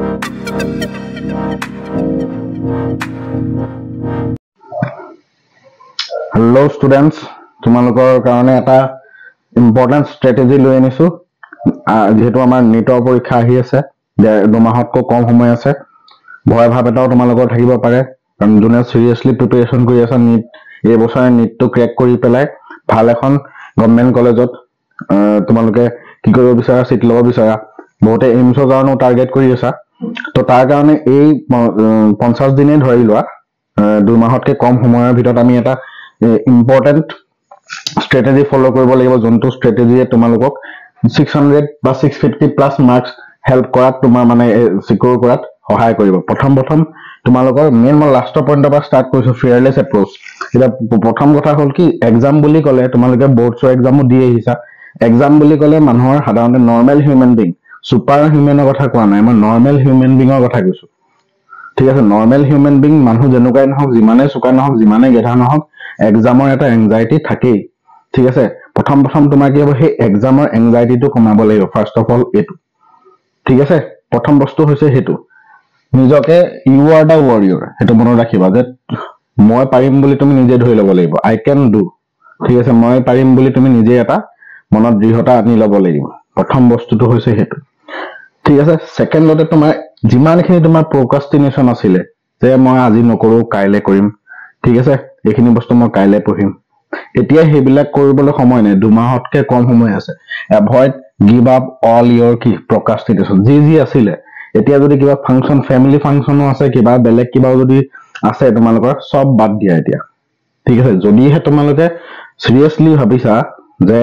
Hello students, তোমালোকৰ কাৰণে এটা ইম্পৰ্টেন্ট স্ট্ৰেটেজি লৈ আনিছো যেহেতু আমাৰ নিটৰ পৰীক্ষা আহি আছে দুমাহতকৈ কম সময় আছে ভয় ভাব এটাও তোমালোকৰ থাকিব পাৰে কাৰণ যোনে সিৰিয়াসলি প্ৰিপাৰেচন কৰি আছে নিট এই বছৰে নিটটো ক্ৰেক কৰি পেলাই ভাল এখন গভৰ্ণমেন্ট কলেজত তোমালোকে কি কৰিব বিচাৰা সিট ল'ব বিচাৰা বহুতে এইমছৰ কাৰণে টাৰ্গেট কৰি আছা তো তাৰ কাৰণে এই 50 দিনে ধৰি লোৱা দুমাহতকৈ কম সময়ৰ ভিতৰত আমি এটা important strategy follow কৰিব লাগিব যোনটো strategy তোমালোকক 600 বা 650 plus marks help কৰাত তোমাৰ মানে সিকিউৰ কৰাত সহায় কৰিব প্ৰথম তোমালোকৰ মেইন মই লাষ্টৰ পইণ্টৰ পৰা স্টাৰ্ট কৰিছো ফেয়াৰলেছ এপ্ৰোচ এটা প্ৰথম কথা হ'ল কি এক্সাম বুলি ক'লে তোমালোকে বৰ্ডছৰ এক্সামো দি আহিছা এক্সাম বুলি ক'লে মানুহৰ সাধাৰণতে নৰ্মেল হিউমেন বিং সুপাৰ হিউমেনৰ কথা কোৱা নাই মই নৰ্মেল হিউমেন বিংৰ কথা কৈছো ঠিক আছে নৰ্মেল হিউমেন বিং মানুহ যেনেকুৱাই নহওক যিমানে চুকা নহওক যিমানে গেধা নহওক এক্সামৰ এটা এংজাইটি থাকেই ঠিক আছে প্ৰথম তোমাৰ কি হ'ব সেই এক্সামৰ এংজাইটিটো কমাব লাগিব ফাৰ্স্ট অফ অল এটো ঠিক আছে প্ৰথম বস্তু হৈছে হেতু নিজকে ইউ আৰ দা ওয়াৰিয়ৰ হেতু মনত ৰাখিবা যে মই পাৰিম বুলি তুমি নিজে ধৰি ল'ব লাগিব আই ক্যান ডু ঠিক আছে মই পাৰিম বুলি তুমি নিজে এটা মনত দৃঢ়তা আনি ল'ব লাগিব প্ৰথম বস্তুটো হৈছে হেতু ঠিক আছে সেকেন্ডতে তোমাৰ যিমানখিনি তোমাৰ প্ৰক্ৰাষ্টিনেচন আছিলে যে মই আজি নকৰো কাইলে কৰিম ঠিক আছে এইখিনি বস্তু মই কাইলে পঢ়িম এতিয়া হেবিলাক কৰিবলৈ সময় নাই দুমাহতকৈ কম সময় আছে avoid give up all your কি প্ৰক্ৰাষ্টিনেচন যি আছিলে এতিয়া যদি কিবা ফাংচন ফ্যামিলি ফাংচনো আছে কিবা বেলেগ কিবা যদি আছে তোমালোকৰ সব বাদ দিয়া এতিয়া ঠিক আছে যদিহে তোমালোকে সিৰিয়াসলি ভাবিছা যে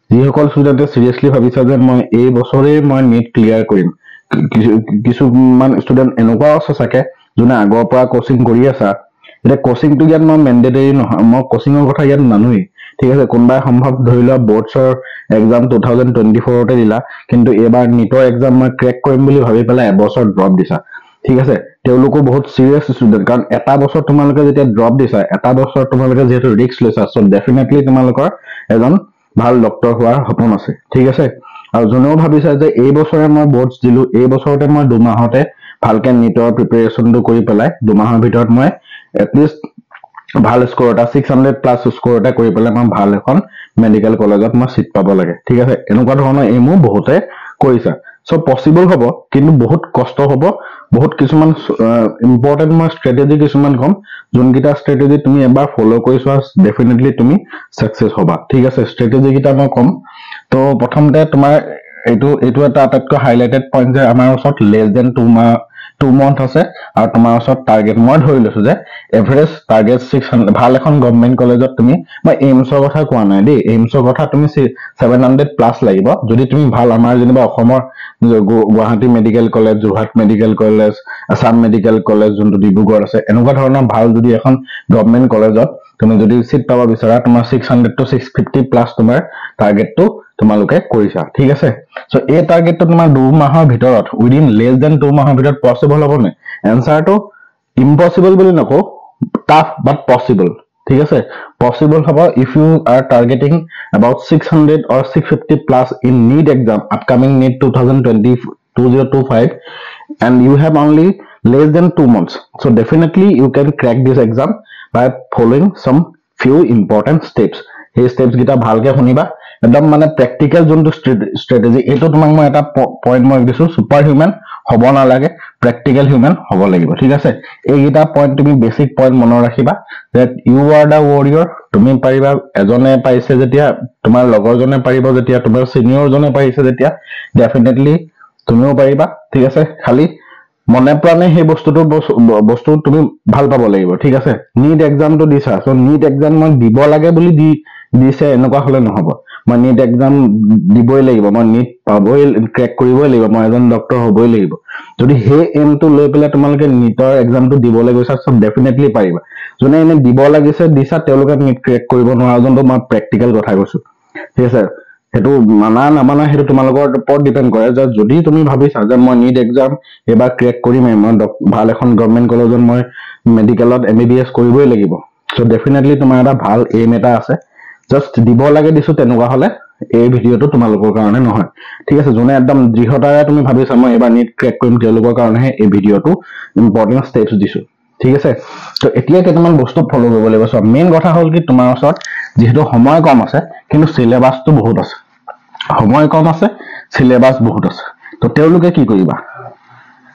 যিসকল ষ্টুডেণ্টে সিৰিয়াসলি ভাবিছা যে মই এই বছৰে মই নিট ক্লিয়াৰ কৰিম কিছুমান ষ্টুডেণ্ট এনেকুৱা আছে চাগে যোনে আগৰ পৰা কোচিং কৰি আছা এটা কোচিং তো ইয়াত মই মেন্ডেটৰি নহয় মই কোচিংৰ কথা ইয়াত নানুই ঠিক আছে কোনবাই সম্ভৱ ধৰি লোৱা বৰ্ডছৰ এক্সাম 2024 তে দিলা কিন্তু এবাৰ নিটৰ এক্সাম মই ক্ৰেক কৰিম বুলি ভাবি পেলাই এবছৰ ড্ৰপ দিছা ঠিক আছে তেওঁলোকো বহুত সিৰিয়াস ষ্টুডেণ্ট কাৰণ এটা বছৰ তোমালোকে যেতিয়া ড্ৰপ দিছা এটা বছৰ তোমালোকে যেহেতু ৰিস্ক লৈছা সো ডেফিনেটলি তোমালোকৰ এজন ভাল ডক্টৰ হোৱাৰ সপোন আছে ঠিক আছে আৰু যোনেও ভাবিছা যে এই বছৰে মই বৰ্ডছ দিলো এই বছৰতে মই দুমাহতে ভালকে নিটৰ প্ৰিপাৰেচনটো কৰি পেলাই দুমাহৰ ভিতৰত মই এটলিষ্ট ভাল স্কোৰ এটা 600 প্লাস স্কোৰ এটা কৰি পেলাই মই ভাল এখন মেডিকেল কলেজত মই সিট পাব লাগে ঠিক আছে এনেকুৱা ধৰণৰ এইমো বহুতে কৰিছা সো পসিবল হ'ব কিন্তু বহুত কষ্ট হ'ব বহুত কিছুমান ইম্পৰ্টেন্ট মই স্ট্ৰেটেজি কিছুমান কম যোনকিটা স্ট্ৰেটেজি তুমি এবাৰ ফলো কৰিছোৱা ডেফিনেটলি তুমি সাকসেস হ'বা ঠিক আছে স্ট্ৰেটেজি কিটা মই কম তো প্ৰথমতে তোমাৰ এইটো এটা আটাইতকৈ হাইলাইটেড পইণ্ট যে আমাৰ ওচৰত লেছ দেন 2 month আছে আৰু তোমাৰ ওচৰত টাৰ্গেট মই ধৰি লৈছো যে এভাৰেজ টাৰ্গেট 600 ভাল এখন গভৰ্ণমেন্ট কলেজত তুমি মই এইমছৰ কথা কোৱা নাই দেই এইমছৰ কথা তুমি 700 প্লাস লাগিব যদি তুমি ভাল আমাৰ যেনিবা অসমৰ Guwahati medical college Jorhat medical college Assam medical college যোনটো ডিব্ৰুগড় আছে এনেকুৱা ধৰণৰ ভাল যদি এখন গভৰ্ণমেন্ট কলেজত তুমি যদি সিট পাব বিচাৰা তোমাৰ 600 to 650 প্লাস তোমাৰ টাৰ্গেটটো তোমালোকে কৰিছা ঠিক আছে সো এই টাৰ্গেটটো তোমাৰ 2 মাহৰ ভিতৰত উইদিন লেছ দেন 2 মাহৰ ভিতৰত পসিবল হ'ব নে এনসাৰটো ইম্পসিবল বুলি নকও টাফ বাট পসিবল ঠিক আছে পসিবল হ'ব if you are targeting about 600 or 650 plus in NEET exam upcoming NEET 2025 and you have only less than 2 months so definitely you can crack this exam by following some few important steps এই steps গিটা ভালকে শুনিবা একদম মানে প্ৰ্যাকটিক্যাল যোনটো স্ট্ৰেটেজি এটো তোমাক মই এটা পইণ্ট মই দিছো সুপাৰ হিউম্যান হ'ব না লাগে প্ৰ্যাকটিক্যাল হিউম্যান হ'ব লাগিব ঠিক আছে এই গিটা পইণ্ট তুমি বেসিক পইণ্ট মনত ৰাখিবা that you are the warrior তুমি পাৰিবা এজনে পাইছে যেতিয়া তোমাৰ লগৰজনে পাৰিব যেতিয়া তোমাৰ সিনিয়ৰ জনে পাৰিছে যেতিয়া ডেফিনেটলি তুমিও পাৰিবা ঠিক আছে খালি মনে প্ৰাণে সেই বস্তু তুমি ভাল পাব লাগিব ঠিক আছে নিট এক্সামটো দিছা সো নিট এক্সাম মই দিব লাগে বুলি দিছে এনেকুৱা হলে নহব মই নিট এক্সাম দিবই লাগিব মই নিট পাবই ক্ৰেক কৰিবই লাগিব মই এজন ডক্টৰ হ'বই লাগিব যদি হে এমটো লৈ পেলাই তোমালোকে নিটৰ এক্সামটো দিবলৈ গৈছা সব ডেফিনেটলি পাৰিবা যোনে এনে দিব লাগিছে দিছা তেওঁলোকে নিট ক্ৰেক কৰিব নোৱাৰা যোনটো মই প্ৰ্যাকটিক্যাল কথা কৈছো ঠিক আছে হেতু মানা নামানা হেতু তোমালোকৰ ওপৰত ডিপেন্ড কৰে যে যদি তুমি ভাবিছা যে মই নিট এক্সাম এবাৰ ক্ৰেক কৰিমে মই ভাল এখন গভৰ্ণমেন্ট কলেজত মই মেডিকেলত এমবিবিএস কৰিবই লাগিব সো ডেফিনেটলি তোমাৰ এটা ভাল এইম এটা আছে জাস্ট দিব লাগে দিছো তেনেকুৱা হলে এই ভিডিঅ'টো তোমালোকৰ কাৰণে নহয় ঠিক আছে যোনে একদম দৃঢ়তাৰে তুমি ভাবিছা মই এবাৰ নিট ক্ৰেক কৰিম তেওঁলোকৰ কাৰণেহে এই ভিডিঅ'টো ইম্পৰ্টেন্ট ষ্টেপছ দিছো ঠিক আছে তো এতিয়া কেইটামান বস্তু ফলো কৰিব লাগিব সব মেইন কথা হ'ল কি তোমাৰ ওচৰত যেহেতু সময় কম আছে কিন্তু সিলেবাসটো বহুত আছে সময় কম আছে সিলেবাস বহুত আছে তো তেওঁলোকে কি কৰিবা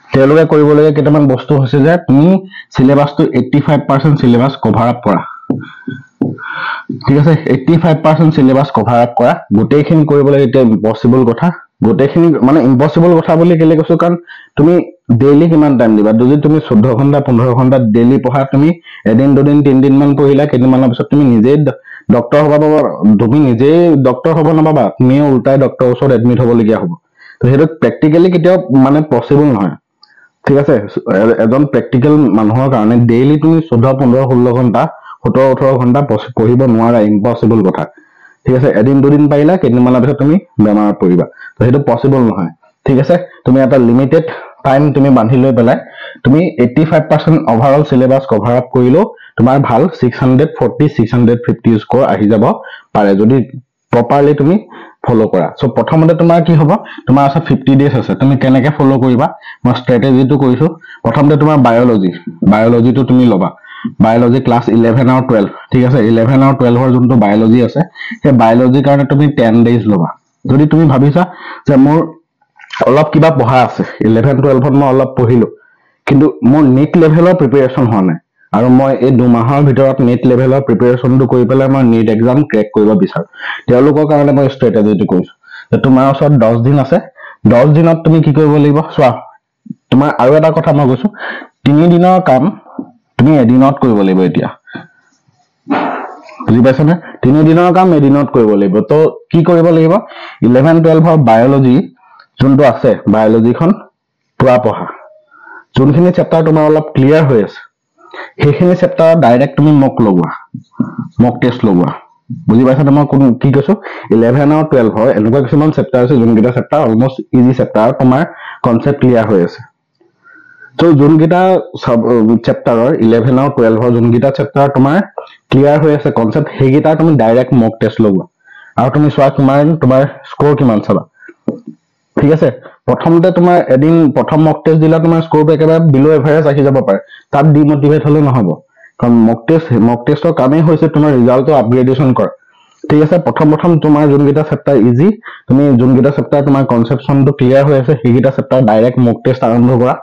তেওঁলোকে কৰিবলগীয়া কেইটামান বস্তু হৈছে যে তুমি সিলেবাসটো 85% সিলেবাস কভাৰ আপ কৰা ঠিক আছে 85% সিলেবাস কভাৰ আপ কৰা গোটেইখিনি কৰিবলৈ এটা ইম্পসিবল কথা গোটেইখিনি মানে ইম্পসিবল কথা বুলি কেলে কৈছো কাৰণ তুমি ডেইলি কিমান টাইম দিবা যদি তুমি 14 ঘন্টা 15 ঘন্টা ডেইলি পঢ়া তুমি এদিন দুদিন তিনদিন মান পঢ়িলা কেইদিনমানৰ পিছত তুমি নিজে ডক্টৰ হ'ব তুমি নিজে ডক্টৰ হ'ব নাপাবা তুমি উল্টাই ডক্টৰ ওচৰত এডমিট হ'বলগীয়া হ'ব তো হেতু প্ৰ্যাকটিক্যালি কেতিয়াও মানে পসিবল নহয় ঠিক আছে এজন প্ৰ্যাকটিক্যাল মানুহৰ কাৰণে ডেইলি তুমি 14 15 16 ঘন্টা 17 18 ঘন্টা পঢ়িব নোৱাৰা ইম্পসিবল কথা ঠিক আছে এদিন দুদিন পাইলা কেইদিনমানৰ পিছত তুমি বেমাৰত পৰিবা তো হেতু পসিবল নহয় ঠিক আছে তুমি এটা লিমিটেড টাইম তুমি বান্ধি লৈ পেলাই তুমি 85% ওভাৰঅল সিলেবাস কভাৰ আপ কৰিলো তোমাৰ ভাল 640 650 স্কোৰ আহি যাব পাৰে যদি প্ৰপাৰলি তুমি ফলো কৰা সো প্ৰথমতে তোমাৰ কি হ'ব তোমাৰ আছে 50 ডেজ আছে তুমি কেনেকৈ ফলো কৰিবা মই ষ্ট্ৰেটেজিটো কৈছো প্ৰথমতে তোমাৰ বায়োলজিটো তুমি লবা বায়োলজি ক্লাস 11 আৰু 12 ঠিক আছে 11 আৰু 12 ৰ যোনটো বায়োলজি আছে সেই বায়োলজিৰ কাৰণে তুমি 10 ডেজ লবা যদি তুমি ভাবিছা যে মোৰ অলপ কিবা পঢ়া আছে 11 12 ত মই অলপ পঢ়িলো কিন্তু মোৰ নেট লেভেলৰ প্ৰিপাৰেচন হোৱা নাই আৰু মই এই 2 মাহৰ ভিতৰত নেট লেভেলৰ প্ৰিপাৰেচনটো কৰি পেলাই মই নেট এক্সাম ক্ৰেক কৰিব বিচাৰো তেওঁলোকৰ কাৰণে মই ষ্ট্ৰেটেজিটো কৈছো যে তোমাৰ ওচৰত 10 দিন আছে 10 দিনত তুমি কি কৰিব লাগিব চোৱা তোমাৰ আৰু এটা কথা মই কৈছো 3 দিনৰ কাম তুমি এদিনত কৰিব লাগিব এতিয়া বুজি পাইছা না 3 দিনৰ কাম এদিনত কৰিব লাগিব তো কি কৰিব লাগিব 11 12 ৰ বায়োলজি যোনটো আছে বায়োলজিখন পুৰা পঢ়া যোনখিনি চেপ্টাৰ তোমাৰ অলপ ক্লিয়াৰ হৈ আছে সেইখিনি চেপ্টাৰ ডাইৰেক্ট তুমি মক টেষ্ট লগোৱা বুজি পাইছা না মই কি কৈছো 11 আৰু 12 ৰ এনেকুৱা কিছুমান চেপ্টাৰ আছে যোনকেইটা চেপ্টাৰ অলমোস্ট ইজি চেপ্টাৰ তোমাৰ কনসেপ্ট ক্লিয়াৰ হৈ আছে তো যোনকেইটা চেপ্টাৰৰ 11 আৰু 12 ৰ যোনকেইটা চেপ্টাৰ তোমাৰ ক্লিয়াৰ হৈ আছে কনসেপ্ট সেইকেইটা তুমি ডাইৰেক্ট মক টেষ্ট লগোৱা আৰু তুমি চোৱা তোমাৰ স্কোৰ কিমান চাবা ঠিক আছে প্ৰথমতে তোমাৰ এদিন প্ৰথম মক টেষ্ট দিলা তোমাৰ স্কোৰটো একেবাৰে বিলো এভাৰেজ আহি যাব পাৰে তাত ডিমোটিভেট হলে নহব কাৰণ মক টেষ্টৰ কামেই হৈছে তোমাৰ ৰিজাল্টটো আপগ্ৰেডেশন কৰা ঠিক আছে প্ৰথম তোমাৰ যোনকেইটা চেপ্টাৰ ইজি তুমি যোনকেইটা চেপ্টাৰ তোমাৰ কনসেপচনটো ক্লিয়াৰ হৈ আছে সেইকেইটা চেপ্টাৰ ডাইৰেক্ট মক টেষ্ট আৰম্ভ কৰা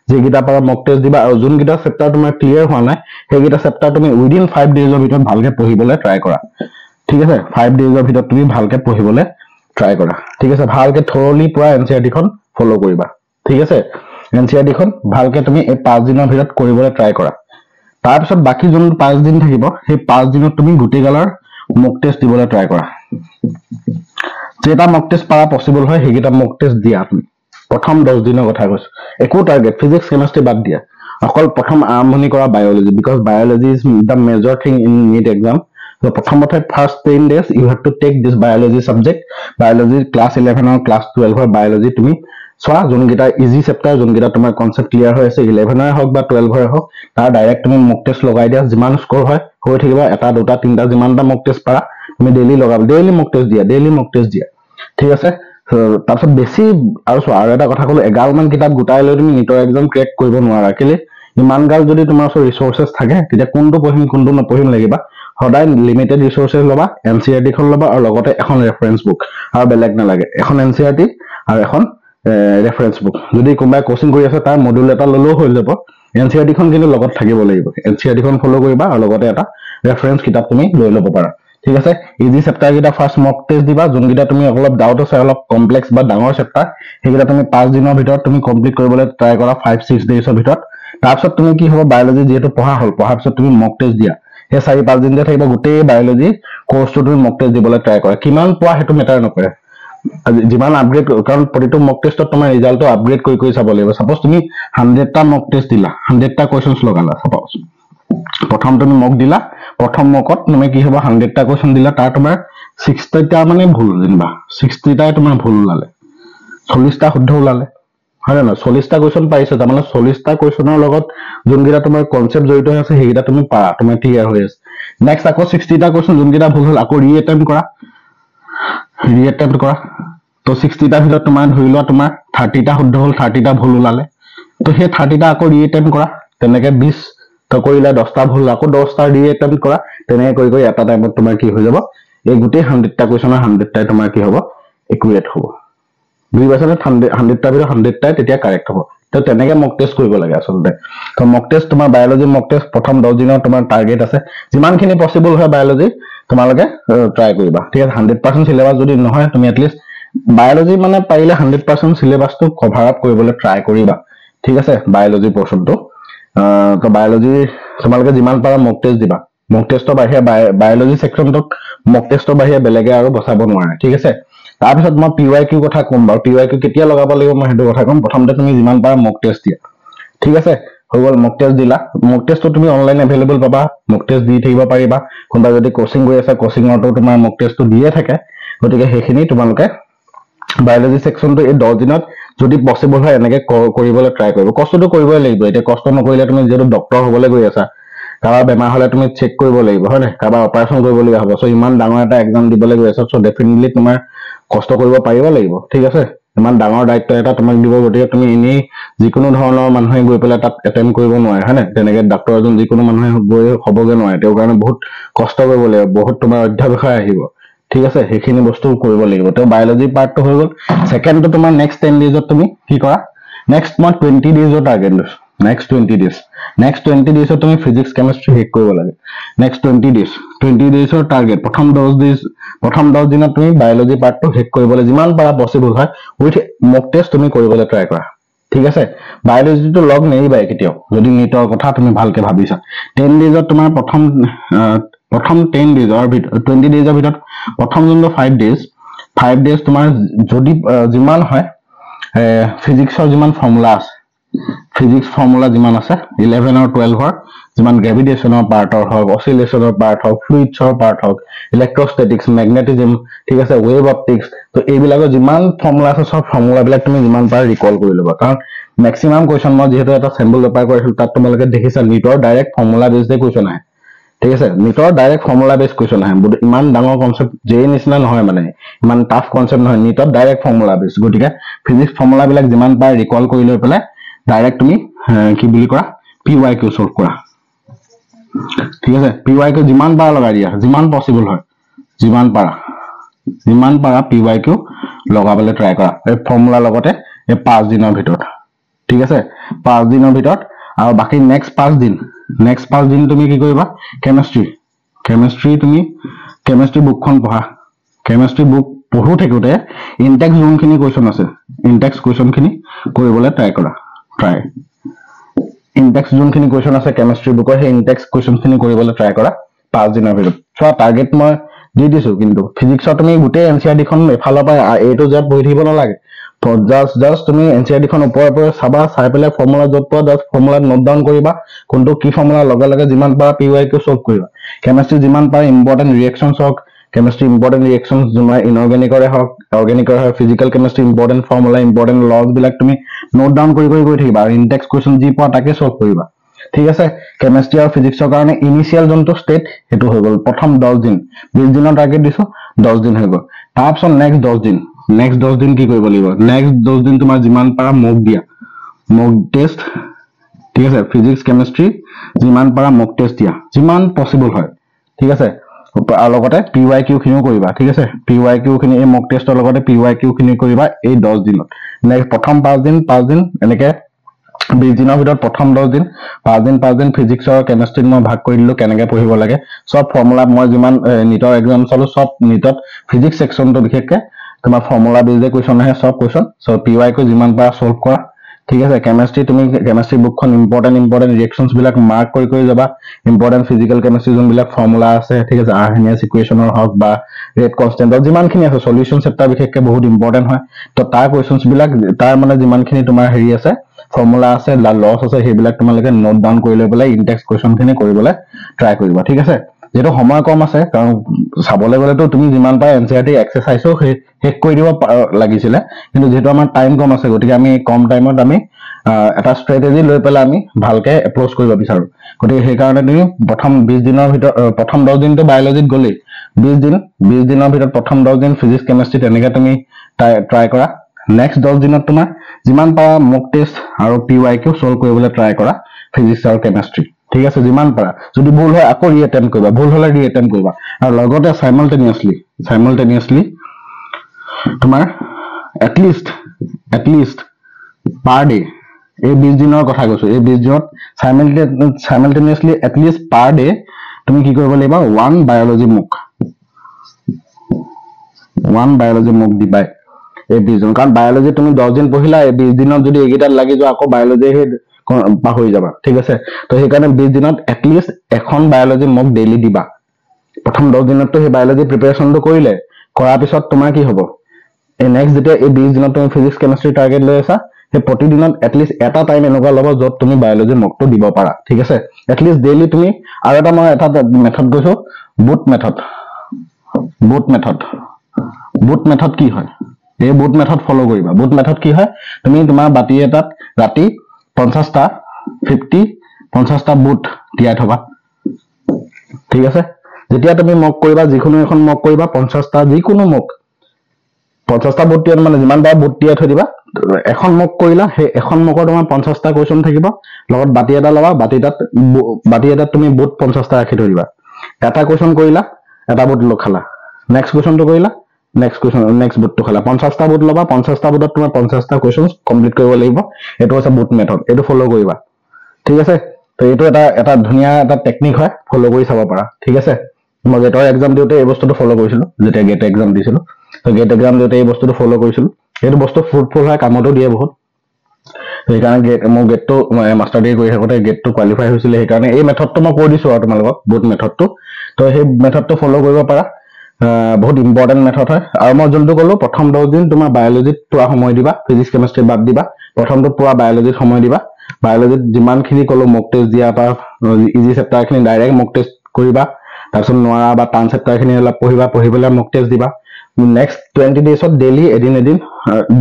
যেকেইটা পৰা মক টেষ্ট দিবা আৰু যোনকেইটা চেপ্টাৰ তোমাৰ ক্লিয়াৰ হোৱা নাই সেইকেইটা চেপ্টাৰ তুমি উইদিন 5 ডেজৰ ভিতৰত ভালকে পঢ়িবলৈ ট্ৰাই কৰা ঠিক আছে 5 ডেজৰ ভিতৰত তুমি ভালকে পঢ়িবলৈ ট্ৰাই কৰা ঠিক আছে ভালকে থৰলি পুৰা এনচিআৰটি খন ফলো কৰিবা ঠিক আছে এনচিআৰটি খন ভালকে তুমি এই 5 দিনৰ ভিতৰত কৰিবলৈ ট্ৰাই কৰা তাৰ পিছত বাকি যোন 5 দিন থাকিব সেই 5 দিনত তুমি গুটি গালৰ মক টেষ্ট দিবলৈ ট্ৰাই কৰা যেটা মক টেষ্ট পাৰা পসিবল হয় সেইকেইটা মক টেষ্ট দিয়া তুমি প্ৰথম 10 দিনৰ কথা কৈছো একো টাৰ্গেট ফিজিক্স কেমিষ্ট্ৰি বাদ দিয়া অকল প্ৰথম আৰম্ভণি কৰা biology because biology is the major thing in NEET exam so প্ৰথমতে first 10 days you have to take this biology subject biology class 11 or class 12 or biology তুমি চোৱা যোনকেইটা ইজি চেপ্টাৰ যোনকেইটা তোমাৰ কনসেপ্ট ক্লিয়াৰ হৈ আছে 11 হওক বা 12 হওক তাৰ ডাইৰেক্ট তুমি মক টেষ্ট লগাই দিয়া যিমান স্কোৰ হয় হৈ থাকিবা এটা দুটা তিনটা যিমানটা মক টেষ্ট পাৰা তুমি ডেইলি লগাবা ডেইলি মক টেষ্ট দিয়া ঠিক আছে তাৰপিছত বেছি আৰু চোৱা আৰু এটা কথা ক'লো 11 মান কিতাপ গোটাই লৈ তুমি নিটৰ এক্সাম ক্ৰেক কৰিব নোৱাৰা কেলে ইমান গাল যদি তোমাৰ ওচৰত ৰিসোৰ্সেস থাকে তেতিয়া কোনটো পঢ়িম কোনটো নপঢ়িম লাগিবা সদায় লিমিটেড ৰিসোৰ্সেস লবা এনচিআৰটি খন লবা আৰু লগতে এখন ৰেফাৰেন্স বুক আৰু বেলেগ নালাগে এখন এনচিআৰটি আৰু এখন ৰেফাৰেন্স বুক যদি কোনোবাই কোচিং কৰি আছে তাৰ মডিউল এটা ললেও হৈ যাব এনচিআৰটি খন কিন্তু লগত থাকিব লাগিব এনচিআৰটি খন ফলো কৰিবা আৰু লগতে এটা ৰেফাৰেন্স কিতাপ তুমি লৈ ল'ব পাৰা ঠিক আছে ইজি চেপ্টাৰ কিটা ফাৰ্স্ট মক টেষ্ট দিবা যোনকেইটা তুমি অলপ ডাউট আছে অলপ কমপ্লেক্স বা ডাঙৰ চেপ্টাৰ সেইকেইটা তুমি 5 দিনৰ ভিতৰত তুমি কমপ্লিট কৰিবলৈ ট্ৰাই কৰা 5-6 ডেজৰ ভিতৰত তাৰপিছত তুমি কি হ'ব বায়োলজি যেটো পঢ়া হ'ল পঢ়াৰ পিছত তুমি মক টেষ্ট দিয়া এই 4-5 দিন যে থাকিব গোটেই বায়োলজি কোৰ্সটো তুমি মক টেষ্ট দিবলৈ ট্ৰাই কৰা কিমান পোৱা হেতু মেটাৰ নকৰে যিমান আপগ্ৰেড কাৰণ প্ৰতিটো মক টেষ্টত তোমাৰ ৰিজাল্টটো আপগ্ৰেড কৰি চাব লাগিব সাপোজ তুমি 100টা মক টেষ্ট দিলা 100টা কোৱেশ্চনছ লগালা সাপোজ প্ৰথম তুমি মক দিলা প্ৰথম মকত তুমি কি হ'ব 100টা কোৱেশ্চন দিলা তাৰ তোমাৰ 60টা মানে ভুল যেনিবা 60টাই তোমাৰ ভুল ওলালে 40টা শুদ্ধ ওলালে হয় না 40টা কোৱেশ্চন পাইছে তাৰ মানে 40টা কোৱেশ্চনৰ লগত যোনকেইটা তোমাৰ কনসেপ্ট জড়িত আছে সেইকেইটা তুমি পাৰা তুমি ক্লিয়াৰ হৈ আছে নেক্সট আকৌ 60টা কোৱেশ্চন যোনকেইটা ভুল হ'ল আকৌ ৰিএটেম্প কৰা ৰিএটেম্প্ট কৰা তো 60টা ভিতৰত তোমাৰ ধৰি লোৱা তোমাৰ 30টা শুদ্ধ হ'ল 30টা ভুল ওলালে তো সেই 30টা আকৌ ৰিএটেম্প্ট কৰা তেনেকে 20 তো কৰিলে 10টা ভুল আকৌ 10টা ৰিএটেম্প্ট কৰা তেনেকে কৰি কৰি এটা টাইমত তোমাৰ কি হৈ যাব এই গোটেই 100টা কোৱেশ্যনৰ 100টাই তোমাৰ কি হ'ব একুৰেট হ'ব বুজি পাইছানে 100টা ভিতৰত 100টাই তেতিয়া কাৰেক্ট হ'ব তো তেনেকে মক টেষ্ট কৰিব লাগে আচলতে তো মক টেষ্ট তোমাৰ বায়োলজি মক টেষ্ট প্ৰথম 10 দিনৰ তোমাৰ টাৰ্গেট আছে যিমানখিনি পসিবল হয় বায়োলজি তোমালোকে ট্ৰাই কৰিবা ঠিক আছে 100% সিলেবাস যদি নহয় তুমি এটলিষ্ট বায়োলজি মানে পাৰিলে 100% সিলেবাসটো কভাৰ আপ কৰিবলৈ ট্ৰাই কৰিবা ঠিক আছে বায়োলজি পোৰ্শনটো তো বায়োলজি তোমালোকে যিমান পাৰা মক টেষ্ট দিবা মক টেষ্টৰ বাহিৰে বায়োলজি সেকশনটোক মক টেষ্টৰ বাহিৰে বেলেগে আৰু বচাব নোৱাৰে ঠিক আছে তাৰ পিছত মই পিৱাইকিউ কথা কম বাৰু পিৱাইকিউ কেতিয়া লগাব লাগিব মই হেতু কথা কম প্ৰথমতে তুমি যিমান পাৰা মক টেষ্ট দিয়া ঠিক আছে হৈ গ'ল মক টেষ্ট দিলা মক টেষ্টটো তুমি অনলাইন এভেইলেবল পাবা মক টেষ্ট দি থাকিব পাৰিবা কোনবা যদি কোচিং গৈ আছে কোচিংৰটো তোমাৰ মক টেষ্টটো দিয়ে থাকে গতিকে সেইখিনি তোমালোকে বায়োলজি সেকশনটো এই 10 দিনত যদি পসিবল হয় এনেকে কৰিবলৈ ট্ৰাই কৰিব কষ্টটো কৰিবই লাগিব এতিয়া কষ্ট নকৰিলে তুমি যেটো ডক্টৰ হ'বলৈ গৈ আছা কাৰোবাৰ বেমাৰ হলে তুমি চেক কৰিব লাগিব হয় না কাৰোবাৰ অপাৰেচন কৰিবলগীয়া হ'ব সো ইমান ডাঙৰ এটা এক্সাম দিবলৈ গৈ আছা সো ডেফিনেটলি তোমাৰ কষ্ট কৰিব পাৰিব লাগিব ঠিক আছে ইমান ডাঙৰ দায়িত্ব এটা তোমাক দিব গতিকে তুমি এনেই যিকোনো ধৰণৰ মানুহে গৈ পেলাই তাত এটেম্প কৰিব নোৱাৰে হয় না তেনেকে ডক্টৰ এজন যিকোনো মানুহে গৈ হ'বগে নোৱাৰে তেওঁৰ কাৰণে বহুত কষ্ট কৰিব লাগিব বহুত তোমাৰ অধ্যাৱসায় আহিব ঠিক আছে সেইখিনি বস্তু কৰিব লাগিব তো বায়োলজি পাৰ্টটো হৈ গ'ল সেকেন্ডটো তোমাৰ নেক্সট 10 ডেজত তুমি কি কৰা নেক্সট মই 20 ডেজৰ টাৰ্গেট লৈছো নেক্সট 20 ডেজত তুমি ফিজিক্স কেমিস্ট্ৰি হেক কৰিব লাগে নেক্সট 20 ডেজৰ টাৰ্গেট প্ৰথম 10 দিনত তুমি বায়োলজি পাৰ্টটো হেক কৰিবলৈ যিমান পাৰা পসিবল হয় উইথ মক টেষ্ট তুমি কৰিবলৈ ট্ৰাই কৰা ঠিক আছে বায়োলজিটো লগ নেৰিবাই কেতিয়াও যদি নিটৰ কথা তুমি ভালকে ভাবিছা 10 ডেজত তোমাৰ প্ৰথম 10 ডেজৰ ভিতৰত 20 ডেজৰ ভিতৰত প্ৰথম যোনটো 5 ডেজ তোমাৰ যদি যিমান হয় ফিজিক্সৰ যিমান ফৰ্মুলা আছে ফিজিক্স ফৰ্মুলা যিমান আছে 11 আৰু 12 ৰ যিমান গ্ৰেভিটেশনৰ পাৰ্টৰ হওক অসিলেশনৰ পাৰ্ট হওক ফ্লুইডছৰ পাৰ্ট হওক ইলেক্ট্ৰোষ্টেটিক্স ম্যাগনেটিজম ঠিক আছে ওয়েভ অপটিক্স তো এইবিলাকৰ যিমান ফৰ্মুলা আছে সব ফৰ্মুলা বিলাক তুমি যিমান পাৰা ৰিকল কৰি লবা কাৰণ ম্যাক্সিমাম কোৱেশ্চন মই যেহেতু এটা স্যাম্পল পেপাৰ কৰিছিল তাত তোমালোকে দেখিছা নিটৰ ডাইৰেক্ট ফৰ্মুলা বেছড কোৱেশ্চন আহে ঠিক আছে নিটৰ ডাইৰেক্ট ফৰ্মুলা বেছ কোৱেশ্চন আহে ইমান ডাঙৰ কনসেপ্ট যে নিচিনা নহয় মানে ইমান টাফ কনসেপ্ট নহয় নিটৰ ডাইৰেক্ট ফৰ্মুলা বেছ গতিকে ফিজিক্স ফৰ্মুলা বিলাক যিমান পাৰা ৰিকল কৰি লৈ পেলাই ডাইৰেক্ট তুমি কি বুলি কৰা পিৱাইকিউ সলভ কৰা ঠিক আছে পিৱাইকিউ যিমান পাৰা লগাই দিয়া যিমান পসিবল হয় যিমান পাৰা পিৱাইকিউ লগাবলৈ ট্ৰাই কৰা এই ফৰ্মুলা লগতে এই 5 দিনৰ ভিতৰত ঠিক আছে 5 দিনৰ ভিতৰত আৰু বাকি নেক্সট 5 দিন তুমি কি কৰিবা কেমিস্ট্ৰি তুমি কেমিস্ট্ৰি বুকখন পঢ়া কেমিস্ট্ৰি বুক পঢ়ু থাকোতে ইনটেক্স যোনখিনি কোৱেশ্চন আছে ইনটেক্স কোৱেশ্চনখিনি কৰিবলৈ ট্ৰাই কৰা ইনটেক্স যোনখিনি কোৱেশ্চন আছে কেমিস্ট্ৰি বুকৰ সেই ইনটেক্স কোৱেশ্চনখিনি কৰিবলৈ ট্ৰাই কৰা 5 দিনৰ ভিতৰত সো টাৰ্গেট মই দি দিছো কিন্তু ফিজিক্সৰ তুমি গোটেই এনসিআৰটি খন এফালৰ পৰা এ টু জেড পঢ়ি থাকিব নালাগে জাস্ট তুমি এনসিআৰটি খন ওপৰে চাবা চাই পেলাই ফৰ্মুলা যত পোৱা জাস্ট ফৰ্মুলা নোট ডাউন কৰিবা কোনটো কি ফৰ্মুলা লগে যিমান পাৰা পিৱাইকিউ সলভ কৰিবা কেমিস্ট্ৰি যিমান পাৰা ইম্পৰ্টেন্ট ৰিএকচনছ হওক কেমিস্ট্ৰি ইম্পৰ্টেন্ট ৰিএকচনছ তোমাৰ ইনঅৰ্গেনিকৰে হওক অৰ্গেনিকৰে হওক physical chemistry important formula important laws বিলাক তুমি নোট ডাউন কৰি গৈ থাকিবা আৰু ইনটেক্স কোৱেশ্চন যি পোৱা তাকে সলভ কৰিবা ঠিক আছে কেমিস্ট্ৰি আৰু ফিজিক্সৰ কাৰণে ইনিশিয়াল যোনটো ষ্টেট হেতু হৈ গ'ল প্ৰথম 10 দিন 20 দিনৰ টাৰ্গেট দিছো 10 দিন হৈ গ'ল তাৰপিছত নেক্সট 10 দিন কি কৰিব লাগিব নেক্সট 10 দিন তোমাৰ যিমান পাৰা মক দিয়া মক টেষ্ট ঠিক আছে ফিজিক্স কেমিস্ট্ৰি যিমান পাৰা মক টেষ্ট দিয়া যিমান পসিবল হয় ঠিক আছে আৰু লগতে পিৱাইকিউ খিনিও কৰিবা ঠিক আছে পিৱাইকিউ খিনি এই মক টেষ্টৰ লগতে পিৱাইকিউ খিনি কৰিবা এই 10 দিনত নেক্সট প্ৰথম 5 দিন এনেকে 20 দিনৰ ভিতৰত প্ৰথম 10 দিন 5 দিন ফিজিক্স আৰু কেমিস্ট্ৰিত মই ভাগ কৰি দিলো কেনেকে পঢ়িব লাগে সব ফৰ্মুলা মই যিমান নিটৰ এক্সাম চালো সব নিটত ফিজিক্স সেকশনটো বিশেষকে তোমাৰ ফৰ্মুলা বেছড কোৱেশ্চন আহে সব কোৱেশ্চন সো পিৱাইকিউ যিমান পাৰা সলভ কৰা ঠিক আছে কেমিস্ট্ৰি তুমি কেমিস্ট্ৰি বুকখন ইম্পৰ্টেন্ট ৰিএকচনছ বিলাক মাৰ্ক কৰি যাবা ইম্পৰ্টেন্ট ফিজিক্যাল কেমিস্ট্ৰি যোনবিলাক ফৰ্মুলা আছে ঠিক আছে আৰ্হেনিয়াছ ইকুৱেশ্যনৰ হওক বা ৰেট কনষ্টেন্টৰ যিমানখিনি আছে সলিউশন চেপ্টাৰ বিশেষকে বহুত ইম্পৰ্টেন্ট হয় তো তাৰ কোৱেশ্চনছ বিলাক তাৰ মানে যিমানখিনি তোমাৰ হেৰি আছে ফৰ্মুলা আছে লছ আছে সেইবিলাক তোমালোকে নোট ডাউন কৰি লৈ পেলাই ইনটেক্স কোৱেশ্চনখিনি কৰিবলৈ ট্ৰাই কৰিবা ঠিক আছে যেটো সময় কম আছে কাৰণ চাবলৈ গলেতো তুমি যিমান পাৰা এনসিআৰটি এক্সাৰসাইজও হেক কৰি দিব লাগিছিলে কিন্তু যেটো আমাৰ টাইম কম আছে গতিকে আমি কম টাইমত আমি এটা স্ট্ৰেটেজি লৈ পেলাই আমি ভালকে এপ্ৰ'চ কৰিব বিচাৰো গতিকে সেইকাৰণে তুমি প্ৰথম 20 দিনৰ ভিতৰত প্ৰথম 10 দিনটো বায়'লজিত গ'লেই 20 দিনৰ ভিতৰত প্ৰথম 10 দিন ফিজিক্স কেমিষ্ট্ৰি তেনেকৈ তুমি ট্ৰাই কৰা নেক্সট 10 দিনত তোমাৰ যিমান পাৰা মক টেষ্ট আৰু PYQ সলভ কৰিবলৈ ট্ৰাই কৰা ফিজিক্স আৰু কেমিষ্ট্ৰি ঠিক আছে যিমান পাৰা যদি ভুল হয় আকৌ ৰিএটেম্প কৰিবা ভুল হ'লে ৰিএটেম্প কৰিবা আৰু লগতে সাইমালটেনিয়াছলি তোমাৰ এটলিষ্ট পাৰ ডে এই 20 দিনৰ কথা কৈছো এই 20 দিনত সাইমালটেনিয়াছলি এটলিষ্ট পাৰ ডে তুমি কি কৰিব লাগিব ওৱান বায়'লজি মুক দিবাই এই 20 দিন কাৰণ বায়'লজি তুমি 10 দিন পঢ়িলা এই 20 দিনত যদি এইকেইটাত লাগি যোৱা আকৌ বায়'লজি পাহৰি যাবা ঠিক আছে তো সেইকাৰণে 20 দিনত এটলিষ্ট এখন বায়'লজি মুক ডেইলি দিবা প্ৰথম 10 দিনততো সেই বায়'লজি প্ৰিপাৰেচনটো কৰিলে কৰাৰ পিছত তোমাৰ কি হ'ব এই নেক্সট যেতিয়া এই 20 দিনত তুমি ফিজিক্স কেমিষ্ট্ৰি টাৰ্গেট লৈ আছা সেই প্ৰতিদিনত এটলিষ্ট এটা টাইম এনেকুৱা ল'ব য'ত তুমি বায়'লজি মুকটো দিব পাৰা ঠিক আছে এটলিষ্ট ডেইলি তুমি আৰু এটা মই এটা মেথড কৈছো বুট মেথড কি হয় এই বুট মেথড ফলো কৰিবা বুট মেথড কি হয় তুমি তোমাৰ বাতি এটাত ৰাতি 50টা বুট তিয়াই থবা ঠিক আছে যেতিয়া তুমি মক কৰিবা যিকোনো এখন মক কৰিবা 50টা যিকোনো মক 50টা বুট তিয়াই মানে যিমান বাৰ বুট তিয়াই থৈ দিবা এখন মক কৰিলা সেই এখন মকৰ তোমাৰ 50টা কোৱেশ্চন থাকিব লগত বাতি এটা লবা বাতি এটাত তুমি বুট 50টা ৰাখি থৈ দিবা এটা কোৱেশ্চন কৰিলা এটা বুট খালা নেক্সট কোৱেশ্চনটো কৰিলা নেক্সট বুটটো খালা 50টা বুট লবা 50টা বুটত তোমাৰ 50টা কোৱেশ্চন কমপ্লিট কৰিব লাগিব এটো হৈছে বুট মেথড এটো ফলো কৰিবা ঠিক আছে তো এটো এটা ধুনিয়া এটা টেকনিক হয় ফলো কৰি চাব পাৰা ঠিক আছে মই গেটৰ এক্সাম দিওতে এই বস্তুটো ফলো কৰিছিলো যেতিয়া গেট এক্সাম দিছিলো তো গেট এক্সাম দিওতে এই বস্তুটো ফলো কৰিছিলো এটো বস্তু ফ্ৰুটফুল হয় কামতো দিয়ে বহুত সেইকাৰণে মই গেটটো মাষ্টাৰ ডিগ্ৰী কৰি থাকোতে গেটটো কোৱালিফাই হৈছিলে সেইকাৰণে এই মেথডটো মই কৈ দিছো আৰু তোমালোকক বুট মেথডটো তো সেই মেথডটো ফলো কৰিব পাৰা বহুত ইম্পৰ্টেন্ট মেথড হয় আৰু মই যোনটো ক'লো প্ৰথম 10 দিন তোমাৰ বায়'লজিত পুৰা সময় দিবা ফিজিক্স কেমিষ্ট্ৰি বাদ দিবা প্ৰথমটো পুৰা বায়'লজিত সময় দিবা বায়'লজিত যিমানখিনি ক'লো মক টেষ্ট দিয়া বা ইজি চেপ্টাৰখিনি ডাইৰেক্ট মক টেষ্ট কৰিবা তাৰপিছত নোৱাৰা বা টান চেপ্টাৰখিনি অলপ পঢ়ি পেলাই মক টেষ্ট দিবা নেক্সট 20 ডেজত ডেইলি এদিন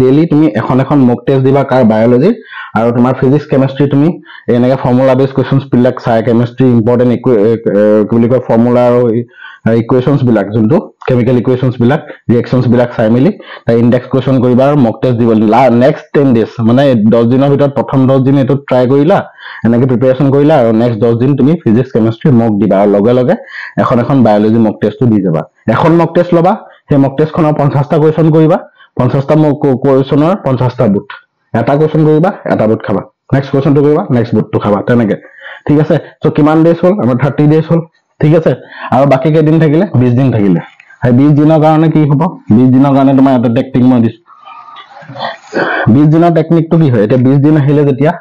ডেইলি তুমি এখন মক টেষ্ট দিবা কাৰ বায়'লজি আৰু তোমাৰ ফিজিক্স কেমিষ্ট্ৰি তুমি এনেকৈ ফৰ্মুলা বেস কোৱেশ্চনছ বিলাক চাই কেমিষ্ট্ৰি ইম্পৰ্টেন্ট কি বুলি কয় ফৰ্মুলা আৰু ইকুৱেশনছ বিলাক যোনটো কেমিকেল ইকুৱেশনছ বিলাক ৰিএকচনছ বিলাক চাই মিলি তাৰ ইনডেক্স কোৱেশ্চন কৰিবা আৰু মক টেষ্ট দিব নেক্সট 10 ডেজ মানে 10 দিনৰ ভিতৰত প্ৰথম 10 দিন এটো ট্ৰাই কৰিলা এনেকৈ প্ৰিপাৰেচন কৰিলা আৰু নেক্সট 10 দিন তুমি ফিজিক্স কেমিষ্ট্ৰি মক দিবা আৰু লগে এখন বায়'লজি মক টেষ্টটো দি যাবা এখন মক টেষ্ট লবা সেই মক টেষ্টখনৰ 50টা কোৱেশ্চন কৰিবা 50টা মক কোৱেশ্চনৰ 50টা বুট এটা কোৱেশ্চন কৰিবা এটা বুট খাবা নেক্সট কোৱেশ্চনটো কৰিবা নেক্সট বুটটো খাবা তেনেকৈ ঠিক আছে সো কিমান ডেজ হ'ল আমাৰ 30 ডেজ হ'ল ঠিক আছে আৰু বাকি কেইদিন থাকিলে 20 দিন থাকিলে এই 20 দিনৰ কাৰণে কি হ'ব 20 দিনৰ কাৰণে তোমাৰ এটা টেকনিক মই দিছো 20 দিনৰ টেকনিকটো কি হয় এটা 20 দিন আহিলে যেতিয়া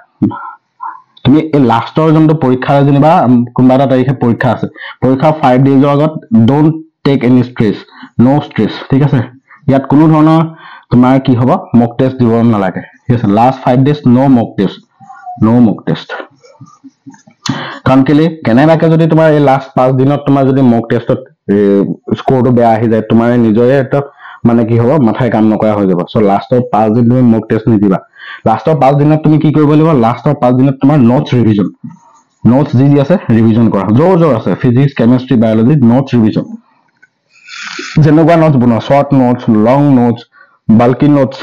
তুমি এই লাষ্টৰ যোনটো পৰীক্ষা যেনিবা কোনবা এটা তাৰিখে পৰীক্ষা আছে পৰীক্ষা 5 ডেজৰ আগত don't take any stress no stress ঠিক আছে ইয়াত কোনো ধৰণৰ তোমাৰ কি হ'ব মক টেষ্ট দিব নালাগে ঠিক আছে লাষ্ট 5 ডেজ নো মক টেষ্ট কাৰণ কেনেবাকে যদি তোমাৰ এই লাষ্ট 5 দিনত তোমাৰ যদি মক টেষ্টত স্কোৰটো বেয়া আহি যায় তোমাৰ নিজৰে এটা মানে কি হ'ব মাথাই কাম নকৰা হৈ যাব সো লাষ্টৰ 5 দিন তুমি মক টেষ্ট নিদিবা লাষ্টৰ 5 দিনত তুমি কি কৰিব লাগিব লাষ্টৰ 5 দিনত তোমাৰ নোটছ যি আছে ৰিভিজন কৰা জোৰ আছে physics chemistry biology notes revision যেনেকুৱা নোটছ বনোৱা short notes long notes bulky notes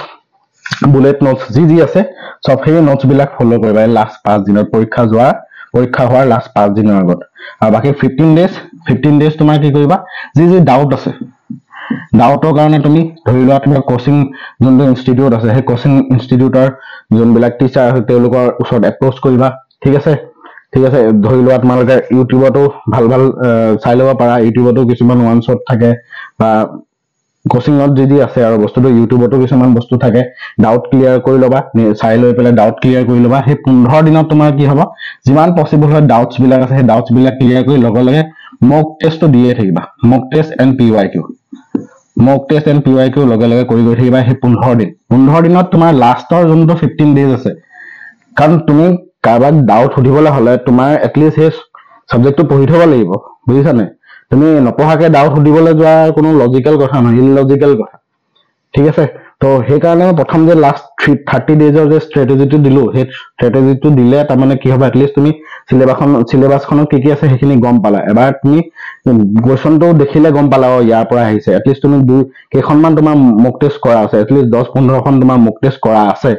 bullet notes যি আছে সব সেই নোটছ বিলাক ফলো কৰিবা লাষ্ট 5 দিনত পৰীক্ষা হোৱাৰ লাষ্ট 5 দিনৰ আগত আৰু বাকি 15 ডেজ তোমাৰ কি কৰিবা যি ডাউট আছে ডাউটৰ কাৰণে তুমি ধৰি লোৱা তোমাৰ কোচিং যোনটো ইনষ্টিটিউট আছে সেই কোচিং ইনষ্টিটিউটৰ যোনবিলাক টিচাৰ আছে তেওঁলোকৰ ওচৰত এপ্ৰ'চ কৰিবা ঠিক আছে ধৰি লোৱা তোমালোকে ইউটিউবতো ভাল চাই ল'ব পাৰা ইউটিউবতো কিছুমান ওৱান শ্বট থাকে বা কোচিংত যদি আছে আৰু বস্তুটো ইউটিউবতো কিছুমান বস্তু থাকে ডাউট ক্লিয়াৰ কৰি ল'বা চাই লৈ পেলাই ডাউট ক্লিয়াৰ কৰি ল'বা সেই 15 দিনত তোমাৰ কি হ'ব যিমান পসিবল হয় ডাউটছ বিলাক আছে সেই ডাউটছ বিলাক ক্লিয়াৰ কৰি লগে মক টেষ্টটো দিয়ে থাকিবা মক টেষ্ট এণ্ড PYQ লগে কৰি থাকিবা সেই 15 দিনত তোমাৰ লাষ্টৰ যোনটো 15 ডেজ আছে কাৰণ তুমি কাৰোবাক ডাউট সুধিবলৈ হলে তোমাৰ এটলিষ্ট সেই সাবজেক্টটো পঢ়ি থব লাগিব বুজিছানে তুমি নপঢ়াকে ডাউট সুধিবলৈ যোৱা কোনো লজিক্যাল কথা নহয় ইলজিক্যাল কথা ঠিক আছে তো সেইকাৰণে প্ৰথম যে লাষ্ট 30 ডেজৰ যে ষ্ট্ৰেটেজিটো দিলো সেই ষ্ট্ৰেটেজিটো দিলে তাৰমানে কি হ'ব এটলিষ্ট তুমি চিলেবাছখনত কি কি আছে সেইখিনি গম পালা এবাৰ তুমি কুৱেশ্যনটো দেখিলে গম পালা ইয়াৰ পৰা আহিছে এটলিষ্ট তুমি কেইখনমান তোমাৰ মক টেষ্ট কৰা আছে এটলিষ্ট 10-15খন তোমাৰ মক টেষ্ট কৰা আছে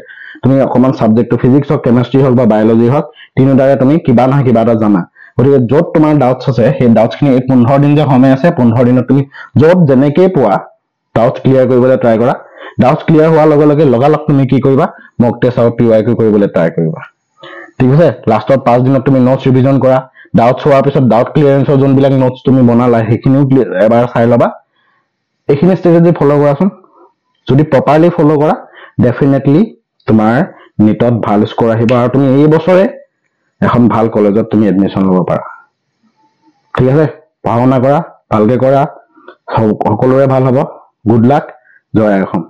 তুমি অকমান সাবজেক্টটো ফিজিক্স হওক কেমিষ্ট্ৰি হওক বা বায়োলজি হওক তিনিটাৰে তুমি কিবা নহয় কিবা এটা জানা গতিকে য'ত তোমাৰ ডাউটছ আছে সেই ডাউটছখিনি এই 15 দিন যে সময় আছে 15 দিনত তুমি য'ত যেনেকৈ পোৱা ডাউটছ ক্লিয়াৰ কৰিবলৈ ট্ৰাই কৰা ডাউটছ ক্লিয়াৰ হোৱাৰ লগে লগে লগালগ তুমি কি কৰিবা মক টেষ্ট আৰু PYQ কৰিবলৈ ট্ৰাই কৰিবা ঠিক আছে লাষ্টত 5 দিনত তুমি নোটছ ৰিভিজন কৰা ডাউটছ হোৱাৰ পিছত ডাউট ক্লিয়াৰেন্সৰ যোনবিলাক নোটছ তুমি বনালা সেইখিনিও এবাৰ চাই ল'বা এইখিনি ষ্ট্ৰেটেজি ফলো কৰাচোন যদি প্ৰপাৰলি ফলো কৰা ডেফিনেটলি তোমাৰ নিটত ভাল স্কোৰ আহিব আৰু তুমি এই বছৰে এখন ভাল কলেজত তুমি এডমিশ্যন ল'ব পাৰা ঠিক আছে পঢ়া শুনা কৰা ভালকে কৰা সকলোৰে ভাল হ'ব গুড লাক জয় অসম